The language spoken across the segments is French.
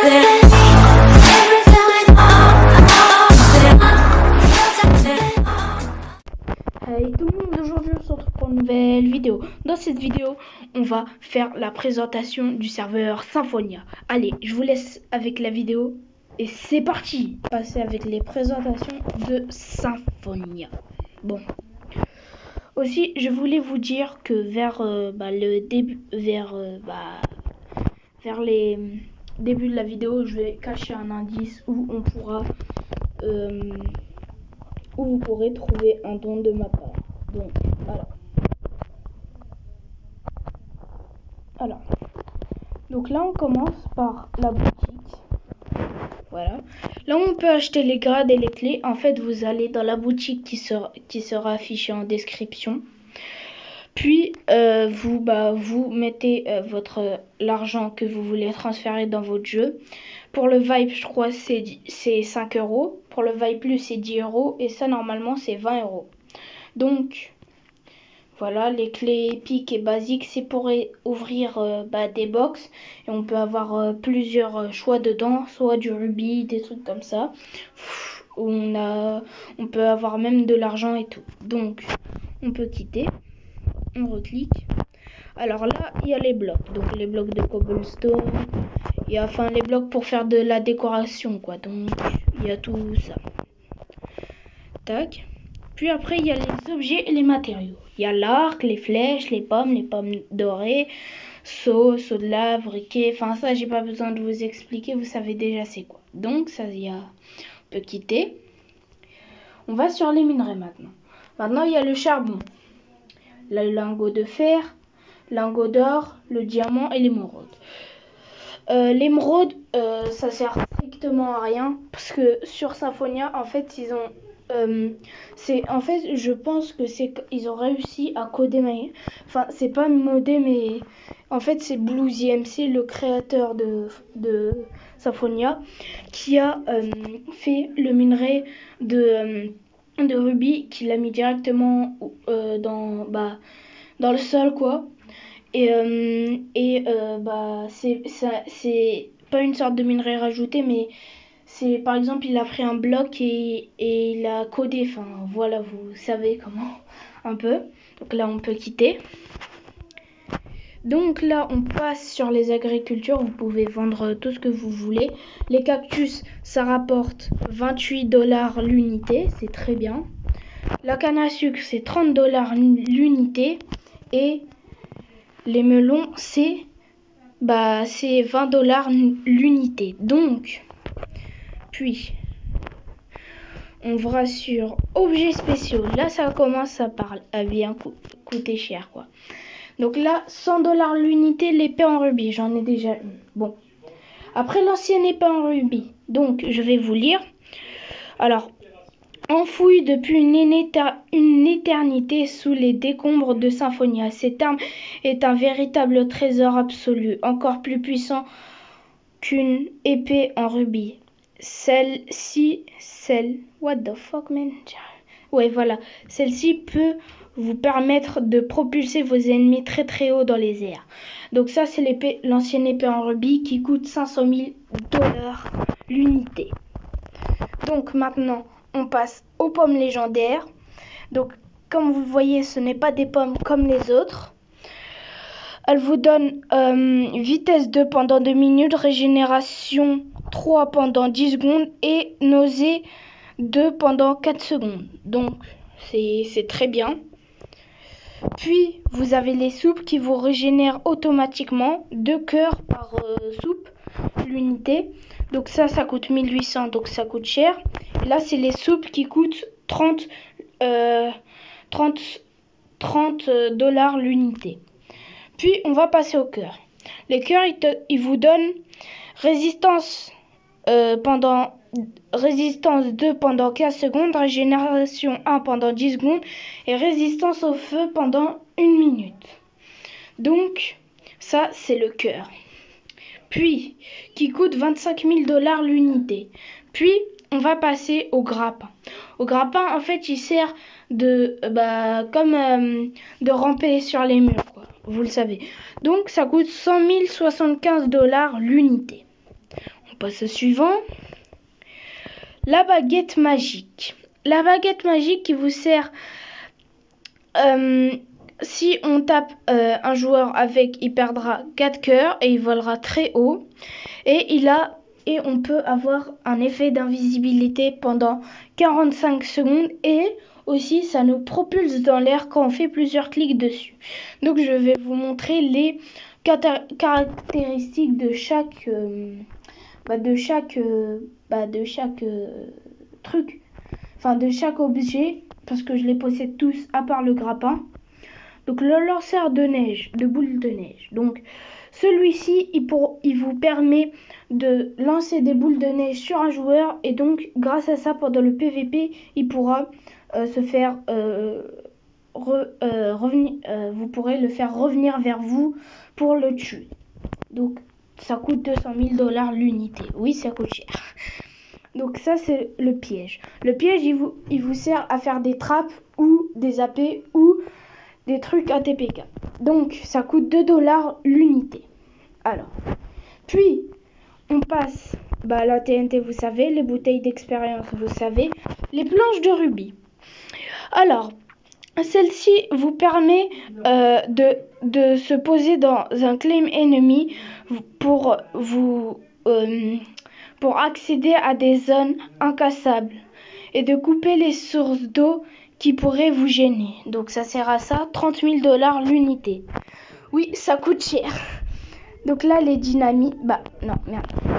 Hey tout le monde, aujourd'hui on se retrouve pour une nouvelle vidéo. Dans cette vidéo, on va faire la présentation du serveur Symphonia. Allez, je vous laisse avec la vidéo et c'est parti. Passer avec les présentations de Symphonia. Bon. Aussi, je voulais vous dire que vers le début, vers les débuts de la vidéo, je vais cacher un indice où on pourra où vous pourrez trouver un don de ma part. Donc voilà. Alors, donc là on commence par la boutique. Voilà. Là on peut acheter les grades et les clés. En fait, vous allez dans la boutique qui sera affichée en description. Puis vous mettez l'argent que vous voulez transférer dans votre jeu. Pour le Vibe, je crois c'est 5 €. Pour le Vibe Plus, c'est 10 €. Et ça, normalement, c'est 20 €. Donc, voilà, les clés épiques et basiques, c'est pour ouvrir des box. Et on peut avoir plusieurs choix dedans, soit du rubis, des trucs comme ça. On peut avoir même de l'argent et tout. Donc, on peut quitter. On reclique. Alors là, il y a les blocs. Donc, les blocs de cobblestone. Il y a les blocs pour faire de la décoration, quoi. Donc, il y a tout ça. Tac. Puis après, il y a les objets et les matériaux. Il y a l'arc, les flèches, les pommes dorées, seau de lave, briquet. Enfin, ça, j'ai pas besoin de vous expliquer. Vous savez déjà c'est quoi. Donc, ça, on peut quitter. On va sur les minerais maintenant. Maintenant, il y a le charbon. Le lingot de fer, lingot d'or, le diamant et l'émeraude. L'émeraude, ça sert strictement à rien parce que sur Symphonia, en fait, ils ont je pense que ils ont réussi à coder enfin, c'est pas modé, mais en fait, c'est BluesIMC, le créateur de Symphonia, qui a fait le minerai de rubis, qu'il a mis directement dans le sol, quoi. C'est pas une sorte de minerai rajouté, mais c'est, par exemple, il a pris un bloc et il a codé. Enfin, voilà, vous savez comment, un peu. Donc là, on peut quitter. Donc là, on passe sur les agricultures. Vous pouvez vendre tout ce que vous voulez. Les cactus, ça rapporte 28 $ l'unité. C'est très bien. La canne à sucre, c'est 30 $ l'unité. Et les melons, c'est 20 $ l'unité. Donc, puis, on va sur objets spéciaux. Là, ça commence à bien coûter cher, quoi. Donc là, 100 $ l'unité, l'épée en rubis. J'en ai déjà une. Bon. Après, l'ancienne épée en rubis. Donc, je vais vous lire. Alors, enfoui depuis une éternité sous les décombres de Symphonia, cette arme est un véritable trésor absolu, encore plus puissant qu'une épée en rubis. What the fuck, man? Ouais, voilà. Celle-ci peut vous permettre de propulser vos ennemis très très haut dans les airs. Donc ça, c'est l'ancienne épée en rubis qui coûte 500 000 $ l'unité. Donc maintenant, on passe aux pommes légendaires. Donc, comme vous voyez, ce n'est pas des pommes comme les autres. Elles vous donnent vitesse 2 pendant 2 minutes, régénération 3 pendant 10 secondes et nausée 2 pendant 4 secondes. Donc, c'est très bien. Puis, vous avez les soupes qui vous régénèrent automatiquement 2 cœurs par soupe l'unité. Donc ça coûte 1800, donc ça coûte cher. Et là, c'est les soupes qui coûtent 30 $ l'unité. Puis, on va passer au cœur. Les cœurs, ils vous donnent résistance 2 pendant 15 secondes, régénération 1 pendant 10 secondes et résistance au feu pendant 1 minute. Donc, ça, c'est le cœur. Puis, qui coûte 25 000 $ l'unité. Puis, on va passer au grappin. Au grappin, en fait, il sert de ramper sur les murs, quoi. Vous le savez. Donc, ça coûte 100 075 $ l'unité. passe au suivant. La baguette magique. La baguette magique qui vous sert si on tape un joueur avec, il perdra 4 cœurs et il volera très haut. Et on peut avoir un effet d'invisibilité pendant 45 secondes et aussi ça nous propulse dans l'air quand on fait plusieurs clics dessus. Donc je vais vous montrer les caractéristiques de chaque truc, enfin de chaque objet, parce que je les possède tous à part le grappin. Donc le lanceur de neige, de boules de neige. Donc celui-ci, il vous permet de lancer des boules de neige sur un joueur et donc grâce à ça, pendant le PVP, il pourra se faire vous pourrez le faire revenir vers vous pour le tuer. Donc ça coûte 200 000 $ l'unité. Oui, ça coûte cher. Donc ça, c'est le piège. Le piège, il vous sert à faire des trappes ou des AP ou des trucs ATPK. Donc ça coûte 2 $ l'unité. Alors, puis on passe la TNT, vous savez, les bouteilles d'expérience, vous savez, les planches de rubis. Alors, celle-ci vous permet de se poser dans un claim ennemi pour accéder à des zones incassables et de couper les sources d'eau qui pourraient vous gêner. Donc ça sert à ça, 30 000 $ l'unité. Oui, ça coûte cher. Donc là, les dynamites,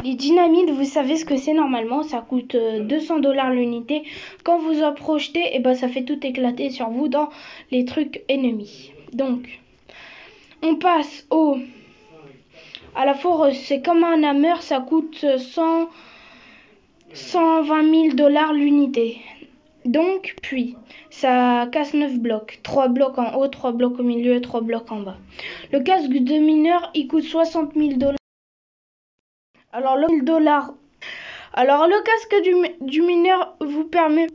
les dynamites, vous savez ce que c'est normalement, ça coûte 200 $ l'unité. Quand vous en projetez, ça fait tout éclater sur vous dans les trucs ennemis. Donc, on passe à la foreuse. C'est comme un hammer, ça coûte 120 000 $ l'unité. Donc, puis, ça casse 9 blocs. 3 blocs en haut, 3 blocs au milieu, 3 blocs en bas. Le casque de mineur, il coûte 60 000 $. Alors, le casque du mineur vous permet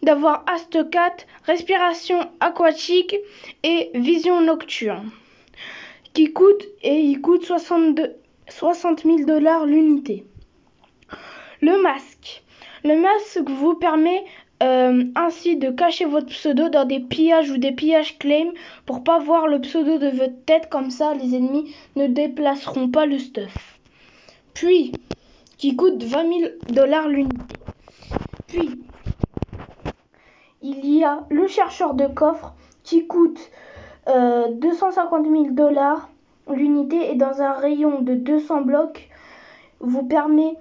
d'avoir Ast 4, respiration aquatique et vision nocturne. Il coûte 60 000 $ l'unité. Le masque vous permet ainsi de cacher votre pseudo dans des pillages ou des pillages claim pour pas voir le pseudo de votre tête, comme ça les ennemis ne déplaceront pas le stuff. Puis qui coûte 20 000 $ l'unité. Puis il y a le chercheur de coffre qui coûte 250 000 $ l'unité et dans un rayon de 200 blocs vous permet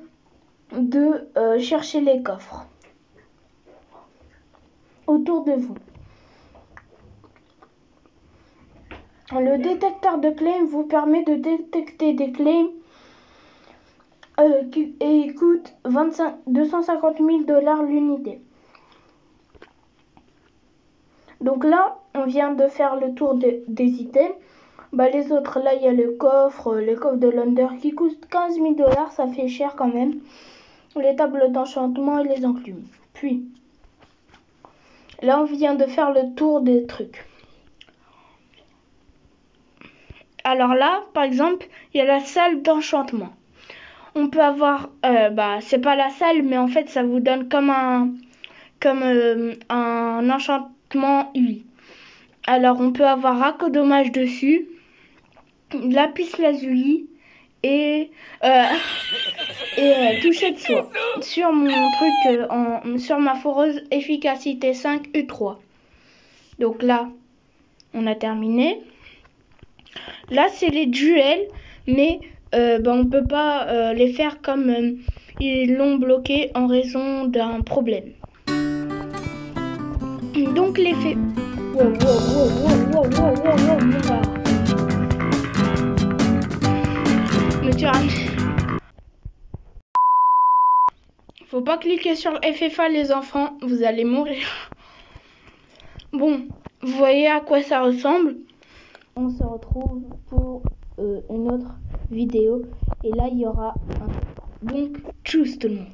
de chercher les coffres autour de vous. Le détecteur de claims vous permet de détecter des claims et il coûte 250 000 $ l'unité. Donc là, on vient de faire le tour des items. Les autres, là, il y a le coffre de l'Under qui coûte 15 000 $, ça fait cher quand même. Les tables d'enchantement et les enclumes. Puis, là, on vient de faire le tour des trucs. Alors là, par exemple, il y a la salle d'enchantement. On peut avoir, c'est pas la salle, mais en fait, ça vous donne comme un enchantement UI. Alors, on peut avoir raccommodage dessus, lapis lazuli et toucher de soie sur mon truc, sur ma foreuse efficacité 5 U3. Donc là, on a terminé. Là, c'est les duels, mais on peut pas les faire comme ils l'ont bloqué en raison d'un problème. Donc l'effet. Wow. Faut pas cliquer sur FFA les enfants, vous allez mourir. Bon, vous voyez à quoi ça ressemble. On se retrouve pour une autre vidéo et là il y aura un. Donc, tchuss tout le monde.